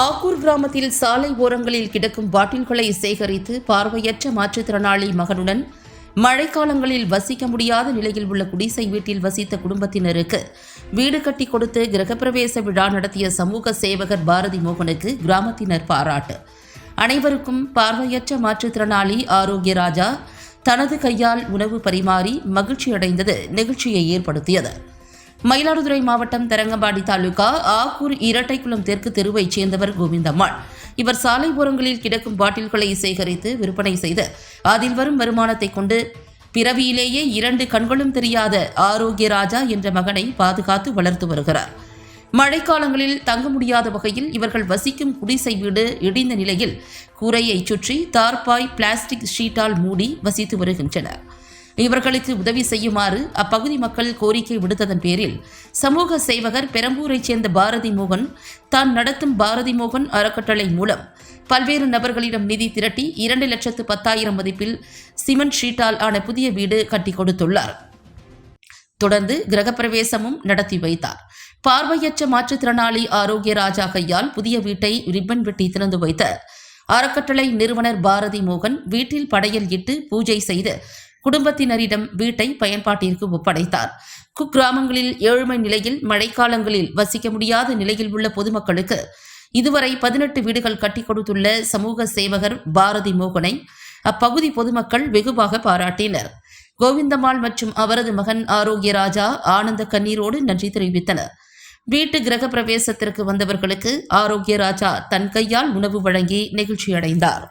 ஆக்கூர் கிராமத்தில் சாலை ஓரங்களில் கிடக்கும் பாட்டில்களை சேகரித்து பார்வையற்ற மாற்றுத்திறனாளி மகனுடன் மழைக்காலங்களில் வசிக்க முடியாத நிலையில் உள்ள குடிசை வீட்டில் வசித்த குடும்பத்தினருக்கு வீடு கட்டி கொடுத்து கிரகப்பிரவேச விழா நடத்திய சமூக சேவகர் பாரதி மோகனுக்கு கிராமத்தினர் பாராட்டு. அனைவருக்கும் பார்வையற்ற மாற்றுத்திறனாளி ஆரோக்கியராஜா தனது கையால் உணவு பரிமாறி மகிழ்ச்சியடைந்தது நிகழ்ச்சியை ஏற்படுத்தியது. மயிலாடுதுறை மாவட்டம் தரங்கம்பாடி தாலுகா ஆக்கூர் இரட்டைக்குளம் தெற்கு தெருவைச் சேர்ந்தவர் கோவிந்தம்மாள். இவர் சாலை ஓரங்களில் கிடக்கும் பாட்டில்களை சேகரித்து விற்பனை செய்து அதில் வரும் வருமானத்தை கொண்டு பிறவியிலேயே 2 கண்களும் தெரியாத ஆரோக்கியராஜா என்ற மகனை பாதுகாத்து வளர்த்து வருகிறார். மழைக்காலங்களில் தங்க முடியாத வகையில் இவர்கள் வசிக்கும் குடிசை வீடு இடிந்த நிலையில் கூரையை சுற்றி தார்பாய் பிளாஸ்டிக் ஷீட்டால் மூடி வசித்து வருகின்றனர். இவர்களுக்கு உதவி செய்யுமாறு அப்பகுதி மக்கள் கோரிக்கை விடுத்ததன் பேரில் சமூக சேவகர் பெரம்பூரைச் சேர்ந்த பாரதி மோகன் தான் நடத்தும் பாரதி மோகன் அறக்கட்டளை மூலம் பல்வேறு நபர்களிடம் நிதி திரட்டி 2,10,000 மதிப்பில் சிமெண்ட் ஷீட்டால் ஆன புதிய வீடு கட்டி கொடுத்துள்ளார். தொடர்ந்து கிரகப்பிரவேசமும் நடத்தி வைத்தார். பார்வையற்ற மாற்றுத்திறனாளி ஆரோக்கியராஜா கையால் புதிய வீட்டை ரிப்பன் வெட்டி திறந்து வைத்த அறக்கட்டளை நிறுவனர் பாரதி மோகன் வீட்டில் படையல் இட்டு பூஜை செய்து குடும்பத்தினரிடம் வீட்டை பயன்பாட்டிற்கு ஒப்படைத்தார். குக்கிராமங்களில் ஏழ்மை நிலையில் மழைக்காலங்களில் வசிக்க முடியாத நிலையில் உள்ள பொதுமக்களுக்கு இதுவரை 18 வீடுகள் கட்டி கொடுத்துள்ள சமூக சேவகர் பாரதி மோகனை அப்பகுதி பொதுமக்கள் வெகுவாக பாராட்டினர். கோவிந்தம்மாள் மற்றும் அவரது மகன் ஆரோக்கியராஜா ஆனந்த கண்ணீரோடு நன்றி தெரிவித்தனர். வீட்டு கிரக பிரவேசத்திற்கு வந்தவர்களுக்கு ஆரோக்கியராஜா தன் கையால் உணவு வழங்கி நெகிழ்ச்சியடைந்தார்.